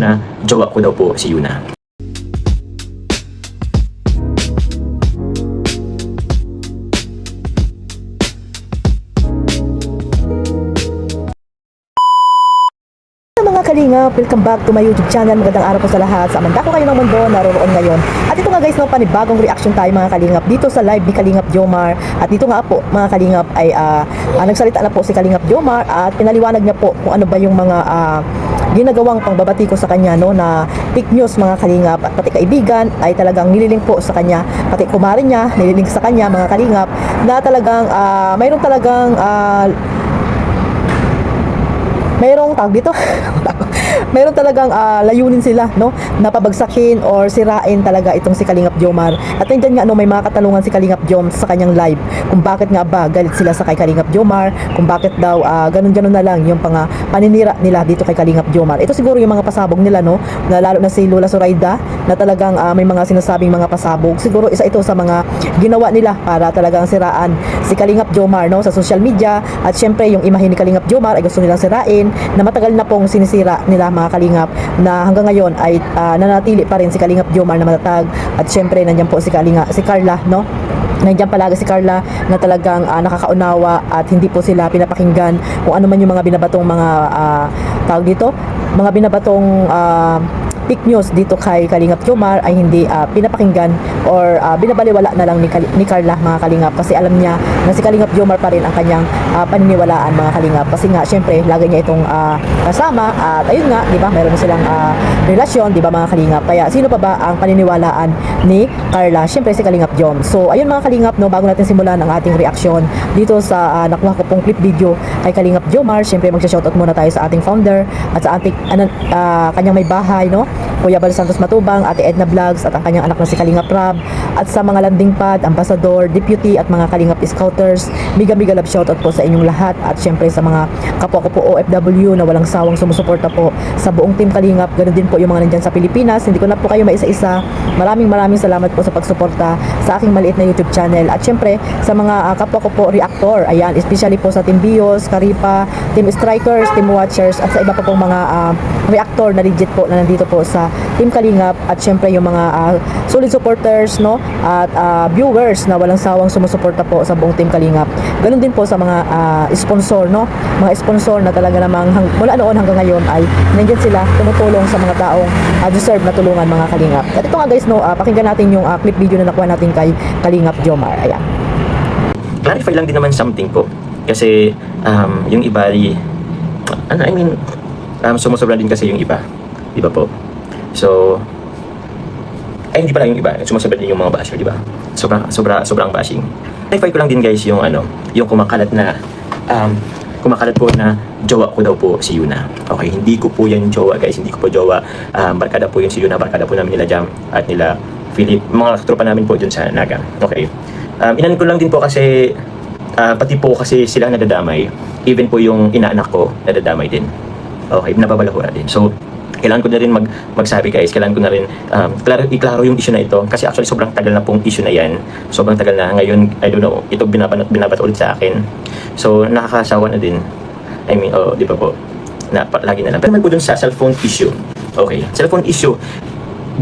na jowa ko daw po si Yuna. Mga kalingap, welcome back to my YouTube channel. Magandang araw po sa lahat. Sa mandako kayo ng mundo, naroon ngayon. At ito nga guys, no, panibagong reaction tayo mga kalingap dito sa live ni Kalingap Jomar. At dito nga po mga kalingap ay nagsalita na po si Kalingap Jomar at pinaliwanag niya po kung ano ba yung mga ginagawang pangbabati ko sa kanya, no, na fake news mga kalingap, at pati kaibigan ay talagang nililing po sa kanya, pati kumarin niya nililing sa kanya mga kalingap, na talagang mayroong talagang mayroong tawag dito mayroon talagang layunin sila, no, na pabagsakin or sirain talaga itong si Kalingap Jomar. At nandiyan nga, no, may mga katanungan si Kalingap Jom sa kanyang live kung bakit nga ba galit sila sa kay Kalingap Jomar, kung bakit daw ganun-ganun na lang yung paninira nila dito kay Kalingap Jomar. Ito siguro yung mga pasabog nila, no, na lalo na si Lola Zoraida na talagang may mga sinasabing mga pasabog. Siguro isa ito sa mga ginawa nila para talagang siraan si Kalingap Jomar, no, sa social media. At syempre yung imahe ni Kalingap Jomar ay gusto nilang sirain, na matagal na pong sinisira nila mga kalingap, na hanggang ngayon ay nanatili pa rin si Kalingap Jomar na matatag. At syempre nandiyan po si Carla, no, nandiyan palagi si Carla na talagang nakakaunawa at hindi po sila pinapakinggan kung ano man yung mga binabatong mga tawag dito, mga binabatong fake news dito kay Kalingap Jomar ay hindi pinapakinggan or binabaliwala na lang ni Carla mga kalingap, kasi alam niya na si Kalingap Jomar pa rin ang kanyang paniniwalaan mga kalingap, kasi nga syempre lagi niya itong kasama at ayun nga, di ba, mayroon na silang relasyon, di ba mga kalingap. Kaya sino pa ba ang paniniwalaan ni Carla? Syempre si Kalingap Jom. So ayun mga kalingap, no, bago natin simulan ang ating reaction dito sa nakuha ko pong clip video kay Kalingap Jomar, syempre magsha-shoutout muna tayo sa ating founder at sa ating kanyang may bahay, no, Kuya Bal Santos Matubang, Ate Edna Vlogs, at ang kanyang anak na si Kalingap Rab, at sa mga landing pad, ambassador, deputy, at mga Kalingap Scouters, mega love shoutout po sa inyong lahat. At syempre sa mga kapwa ko po OFW na walang sawang sumusuporta po sa buong team Kalingap. Ganun din po yung mga nandyan sa Pilipinas. Hindi ko na po kayo maisa-isa. Maraming salamat po sa pagsuporta sa aking maliit na YouTube channel. At syempre sa mga kapwa ko po reactor, ayan, especially po sa Team Bios, Karipa, Team Strikers, Team Watchers, at sa iba pa pong mga reactor na legit po na nandito po sa Team Kalingap. At syempre yung mga solid supporters, no, at viewers na walang sawang sumusuporta po sa buong Team Kalingap. Ganun din po sa mga sponsor, no, mga sponsor na talaga namang mula noon hanggang ngayon ay nandiyan sila tumutulong sa mga taong deserve na tulungan mga Kalingap. At ito nga guys, no, pakinggan natin yung clip video na nakuha natin kay Kalingap Jomar. Ayan. Clarify lang din naman something po. Kasi yung iba sumusobra din kasi yung iba. Di ba po? So, hindi pala yung iba. Sumusobra din yung mga basher, di ba? Sobrang bashing. Clarify ko lang din guys yung yung kumakalat po na jowa ko daw po si Yuna. Okay, hindi ko po yan jowa guys. Hindi ko po jowa. Barkada po yun si Yuna. Barkada po namin nila Jam at nila Philip. Mga tropa namin po dun sa Naga. Okay. Inan ko lang din po kasi pati po kasi sila nadadamay. Even po yung inaanak ko nadadamay din. Okay, nababalahura din. So, kailangan ko na rin magsabi guys, kailangan ko na rin iklaro yung issue na ito, kasi actually sobrang tagal na pong issue na yan. Sobrang tagal na. Ngayon, I don't know, ito binabat ulit sa akin. So, nakakasawa na din. I mean, di ba po? Lagi na lang. Pero naman po dun sa cellphone issue. Okay, cellphone issue,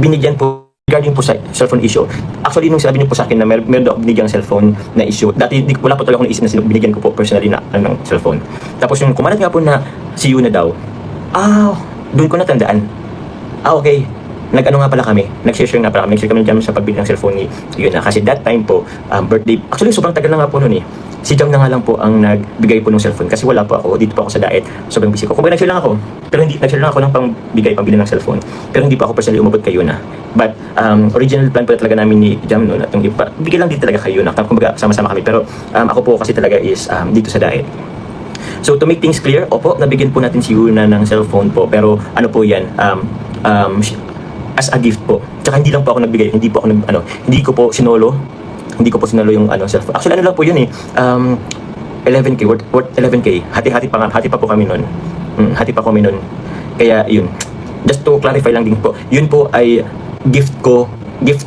binigyan po, regarding po sa cellphone issue. Actually, nung sabi niyo po sa akin na meron daw binigyang cellphone na issue, dati wala po talaga akong naisip na binigyan ko po personally na ng cellphone. Tapos yung kumalat nga po na si Yuna daw, doon ko natandaan. Okay. Nag-ano nga pala kami. Nag-share nga pala kami. Nag-share kami dyan sa pagbili ng cellphone ni Yuna. Kasi that time po, birthday. Actually, sobrang tagal na nga po noon eh. Si Jam na nga lang po ang nagbigay po ng cellphone. Kasi wala po ako. Dito po ako sa diet. Sobrang busy ko. Kung nag-share lang ako. Pero hindi, nag-share lang ako ng pambili ng cellphone. Pero hindi po ako personally umabot kay Yuna. But, original plan po talaga namin ni Jam noon. At yung iba, bigay lang din talaga kay Yuna. Kumbaga, sama-sama kami. Pero, ako po kasi talaga is dito sa diet. So to make things clear, opo, nabigyan po natin si Yuna ng cellphone po, pero ano po yan, as a gift po. Tsaka hindi lang po ako nagbigay, hindi ko po sinolo yung cellphone. Actually ano lang po yun eh, 11k, worth 11k, hati pa po kami nun. Hati pa kami nun. Kaya yun, just to clarify lang din po, yun po ay gift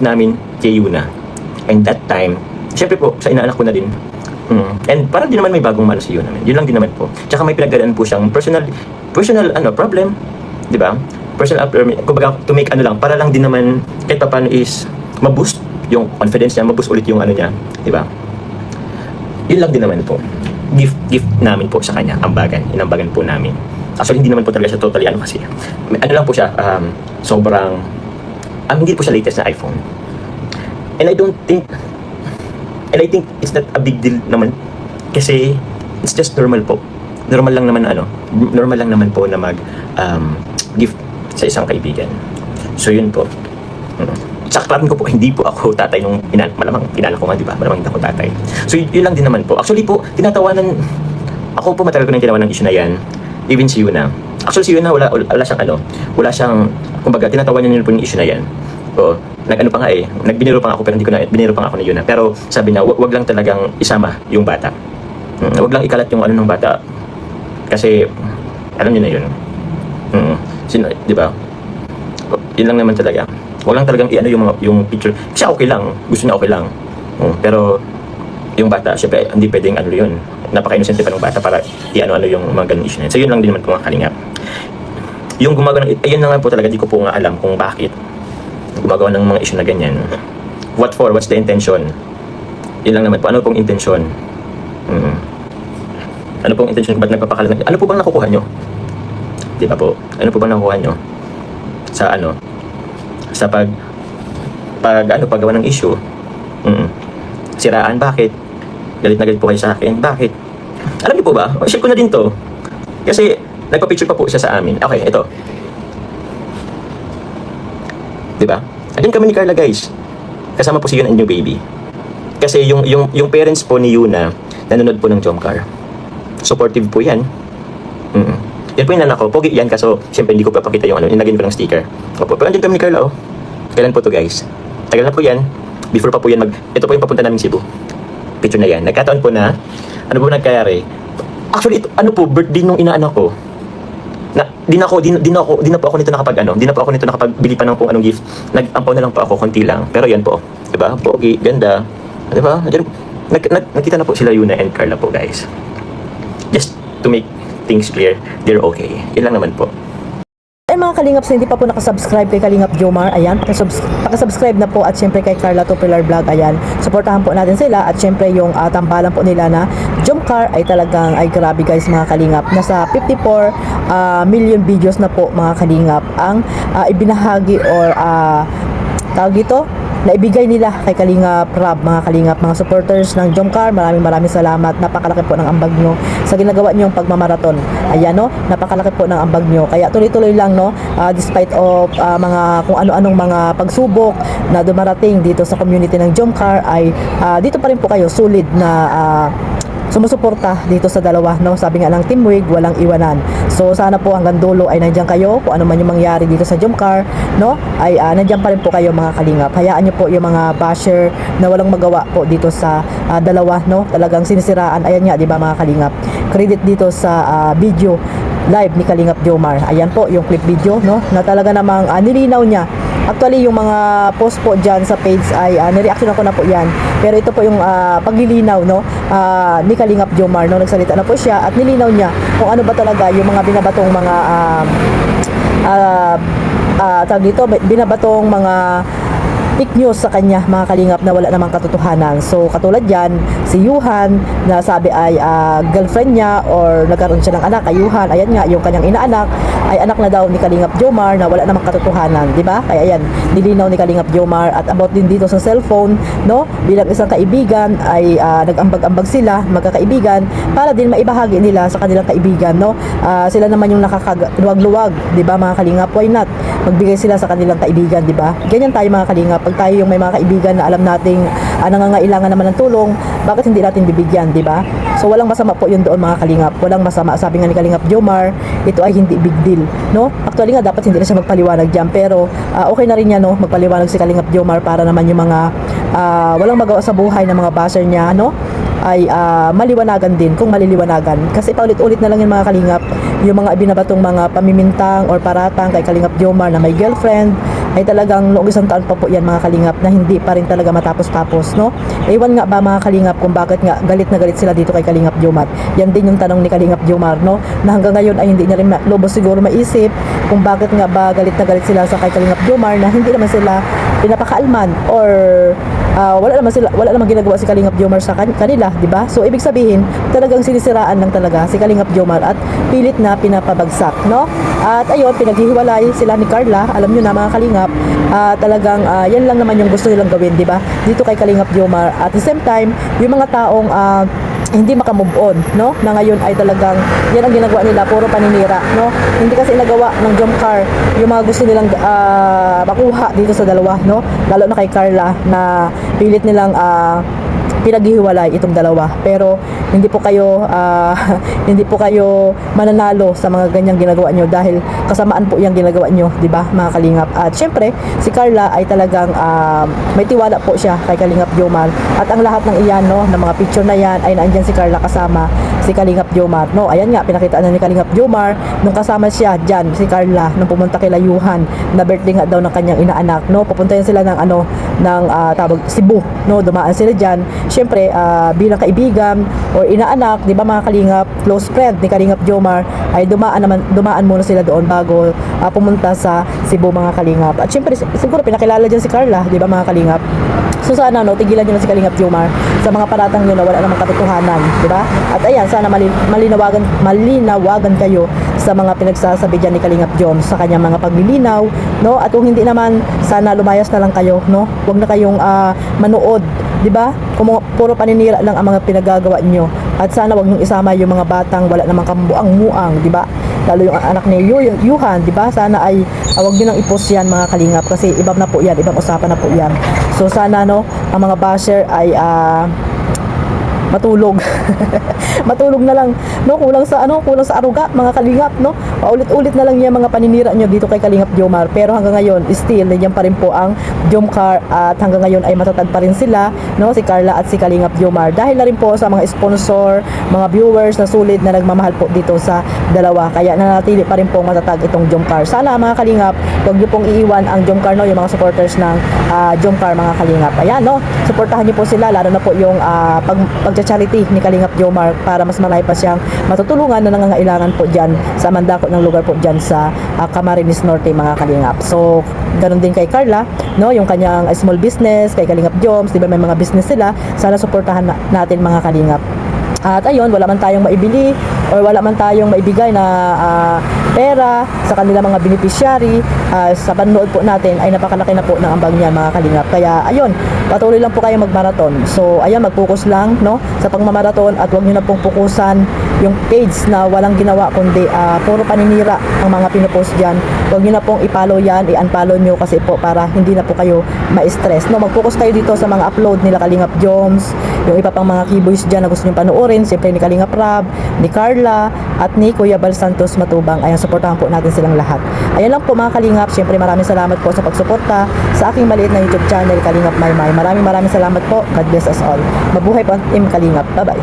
namin kay Yuna. And that time, syempre po, sa inaanak ko na din. And para din naman may bagong malo si Yuna. Yun lang din naman po. Tsaka may pinagdadaan po siyang personal problem, 'di ba? personal affirmation, kumbaga to make ano lang, para lang din naman kahit pa paano is ma-boost yung confidence niya, ma-boost ulit yung ano niya, di ba? Yun lang din naman po. Gift namin po sa kanya, ambagan, inambagan po namin. Actually, hindi naman po talaga siya totally ano kasi. Ano lang po siya, sobrang, hindi po siya latest na iPhone. And I think it's not a big deal naman. Kasi, it's just normal po. Normal lang naman po na gift sa isang kaibigan. So, yun po. Saklaran ko po, hindi po ako tatay nung malamang pinala ko nga, di ba? Malamang hindi ako tatay. So, yun lang din naman po. Actually po, ako po matagal ko na yung tinawanan ng issue na yan. Even si Yuna. Actually, si Yuna, wala siyang, kumbaga, tinatawanan niya po yung issue na yan. O, nag-ano pa nga nagbiniro pa nga ako, pero biniro pa nga ako ni Yuna. Pero, sabi na, wag lang talagang isama yung bata. Wag lang ikalat yung ano ng bata. Kasi, alam niyo na yun. Di ba? Yun lang naman talaga. Wag lang talagang yung picture. Kasi okay lang. Gusto niya okay lang. Pero, yung bata, syempre, hindi pwedeng ano yun. Napaka-innocent pa ng bata para i-ano yung mga ganun issue na yun. So, yun lang din naman po mga kalingap. Yung gumagawa ayun na nga po talaga, di ko po nga alam kung bakit gumagawa ng mga issue na ganyan. What for? What's the intention? Yun lang naman po. Ano pong intention? Ano pong intention? Ba't nagpapakalat? Ano po bang nakukuha nyo? Di ba po? Ano po bang nakukuha nyo? Sa paggawa ng issue. Siraan, bakit? Galit na galit po kayo sa akin, bakit? Alam niyo po ba? Share ko na din to. Kasi nagpa-picture pa po siya sa amin. Okay, ito. Diba? Andun kami ni Carla, guys. Kasama po si Yuna and new baby. Kasi yung parents po ni Yuna nanonood po ng Jomcar. Supportive po yan. Yan po yung anak ko. Pogi yan, kaso siyempre hindi ko papakita yung nilagyan ko ng sticker. Opo, pero andun kami ni Carla, oh. Kailan po to, guys? Tagal na po yan. Before pa po yan ito po yung papunta namin Cebu. Picture na yan. Nagkataon po na, ano po nagkayari? Actually, ito, birthday nung inaanak ko. Di na po ako nito nakapagbili pa ng kung anong gift. Nag-ampaw na lang po ako, konti lang. Pero yan po, diba? Pogi, ganda. Diba? Nakita na po sila Yuna and Carla po, guys. Just to make things clear, they're okay. Yun lang naman po. Ay mga Kalingaps na hindi pa po nakasubscribe kay Kalingap Jomar, ayan, pakisubscribe na po, at syempre kay Carla Tupilar Vlog, ayan, supportahan po natin sila, at syempre yung tambalan po nila na Jomcar ay talagang, ay grabe guys mga Kalingap, nasa 54 million videos na po mga Kalingap ang ibinahagi or tawag dito, naibigay nila kay Kalingap Rob, mga Kalingap, mga supporters ng Jomcar. Maraming salamat. Napakalaki po ng ambag nyo sa ginagawa nyong pagmamaraton. Ayan, no? Napakalaki po ng ambag nyo. Kaya tuloy-tuloy lang, no? Despite of mga kung ano-anong mga pagsubok na dumarating dito sa community ng Jomcar, ay dito pa rin po kayo solid na sumusuporta dito sa dalawa, no? Sabi nga ng Team Wig, walang iwanan. So sana po hanggang dulo ay nandiyan kayo, kung ano man yung mangyari dito sa Jomcar, no? Ay nandiyan pa rin po kayo mga Kalingap. Hayaan niyo po yung mga basher na walang magawa po dito sa dalawa, no? Talagang sinisiraan. Ayan nga, di ba mga Kalingap? Credit dito sa video live ni Kalingap Jomar. Ayan po yung clip video, no? Na talaga namang nilinaw niya. Actually, yung mga post po dyan sa page ay nireaction ako na po yan. Pero ito po yung paglilinaw, no? Ni Kalingap Jomar, no? Nagsalita na po siya at nilinaw niya kung ano ba talaga yung mga binabatong mga tawag dito, binabatong mga fake news sa kanya mga Kalingap na wala namang katotohanan. So katulad yan, si Yuhan na sabi ay girlfriend niya or nagkaroon siya ng anak kay Yuhan. Ayan nga, yung kanyang inaanak ay anak na daw ni Kalingap Jomar na wala namang katotohanan, di ba? Kaya ayan, nilinaw ni Kalingap Jomar. At about din dito sa cellphone, no? Bilang isang kaibigan ay nag-ambag-ambag sila, magkakaibigan, para din maibahagi nila sa kanilang kaibigan, no? Sila naman yung nakakaluwag-luwag, di ba mga Kalingap? Why not? Magbigay sila sa kanilang kaibigan, di ba? Ganyan tayo mga Kalingap. Pag tayo yung may mga kaibigan na alam nating nangangailangan naman ng tulong, bakit hindi natin bibigyan, di ba? So walang masama po yun doon mga Kalingap. Walang masama. Sabi nga ni Kalingap Jomar, ito ay hindi big deal, no? Actually nga dapat hindi na siya magpaliwanag diyan, pero okay na rin yan, no? Magpaliwanag si Kalingap Jomar para naman yung mga walang magawa sa buhay ng mga basher niya, no? ay maliwanagan din kung maliliwanagan. Kasi paulit-ulit na lang yung mga kalingap, yung mga ibinabatong mga pamimintang or paratang kay Kalingap Jomar na may girlfriend, ay talagang noong isang taon pa po yan mga kalingap na hindi pa rin talaga matapos-tapos, no? Ewan nga ba mga kalingap kung bakit nga galit na galit sila dito kay Kalingap Jomar. Yan din yung tanong ni Kalingap Jomar, no? Na hanggang ngayon ay hindi niya rin lubos siguro maisip kung bakit nga ba galit na galit sila sa kay Kalingap Jomar na hindi naman sila pinapakaalman or wala namang ginagawa si Kalingap Jomar sa kanila, di ba? So ibig sabihin, talagang sinisiraan lang talaga si Kalingap Jomar at pilit na pinapabagsak, no? At ayun, pinaghihiwalay sila ni Carla, alam niyo na mga kalingap, talagang yan lang naman yung gusto nilang gawin, di ba? Dito kay Kalingap Jomar. At the same time, yung mga taong hindi makamove on, no? Na ngayon ay talagang yan ang ginagawa nila, puro paninira, no? Hindi kasi nagawa ng Jomcar yung mga gusto nilang makuha dito sa dalawa, no? Lalo na kay Carla na pilit nilang pinaghihiwalay itong dalawa. Pero hindi po kayo hindi po kayo mananalo sa mga ganyang ginagawa nyo dahil kasamaan po yung ginagawa nyo, di ba mga kalingap? At syempre si Carla ay talagang may tiwala po siya kay Kalingap Jomar at ang lahat ng iyan, no, ng mga picture na yan ay naandyan si Carla kasama si Kalingap Jomar, no? Ayan nga, pinakita na ni Kalingap Jomar nung kasama siya dyan si Carla nung pumunta kay Layuhan na birthday nga daw ng kanyang inaanak, no? Pupunta yan sila ng tawag Cebu, no? Dumaan sila dyan syempre bilang kaibigan or inaanak, di ba mga kalingap, close friend ni Kalingap Jomar, ay dumaan muna sila doon bago pumunta sa Cebu mga kalingap. At syempre siguro pinakilala dyan si Carla, di ba mga kalingap? So sana, no, tigilan nyo na si Kalingap Jomar sa mga paratang nyo na wala namang katotohanan, di ba? At ayan, sana malinawagan kayo sa mga pinagsasabi dyan ni Kalingap Jom sa kanyang mga paglilinaw, no? At kung hindi naman, sana lumayas na lang kayo, no? Huwag na kayong manood, di ba? Puro paninira lang ang mga pinagagawa nyo. At sana wag nyo isama yung mga batang wala namang kamuang-muang, di ba? Lalo yung anak ni Yuhan, di ba? Sana ay wag nyo nang i-post yan mga kalingap kasi ibang na po yan, ibang usapan na po yan. So sana, no, ang mga basher ay matulog. Matulog na lang, no? Kulang sa aruga mga kalingap, no? Paulit-ulit na lang yung mga paninira nyo dito kay Kalingap Jomar. Pero hanggang ngayon, still nandiyan pa rin po ang Jomcar at hanggang ngayon ay matatag pa rin sila, no? Si Carla at si Kalingap Jomar. Dahil na rin po sa mga sponsor, mga viewers na sulit na nagmamahal po dito sa dalawa. Kaya nanatili pa rin po matatag itong Jomcar. Sana mga kalingap, huwag nyo pong iiwan ang Jomcar, no? Yung mga supporters ng Jomcar mga kalingap. Ayan, no? Suportahan nyo po sila, lalo na po yung pag-charity ni Kalingap Jomar para mas marami pa siyang matutulungan na nangangailangan po dyan sa mandako ng lugar po dyan sa Camarines Norte mga kalingap. So ganun din kay Carla, no, yung kanyang small business kay Kalingap Joms, di ba may mga business sila, sana suportahan natin mga kalingap. At ayun, wala man tayong maibili or wala man tayong maibigay na pera sa kanila mga beneficiary, sa panonood po natin ay napakalaki na po ng ambag niyan mga kalingap. Kaya ayun, patuloy lang po kayo magmaraton. So ayan, mag-focus lang, no, sa pagmamaraton at huwag niyo na pong fokusan yung page na walang ginawa kundi puro paninira ang mga pinopost diyan. Huwag niyo na pong i-follow yan, i-unfollow niyo kasi po para hindi na po kayo ma-stress, no. Mag-focus kayo dito sa mga upload nila Kalingap Joms, yung iba pang mga keyboys diyan na gusto niyo panoorin, siyempre ni Kalingap Rab, ni Carla at ni Kuya Bal Santos Matubang. Ayan, suportahan po natin silang lahat. Ayan lang po mga kalingap, siyempre maraming salamat po sa pagsuporta sa aking maliit na YouTube channel Kalingap Maymay. Maraming salamat po. God bless us all. Mabuhay po ang Team Kalingap. Bye bye.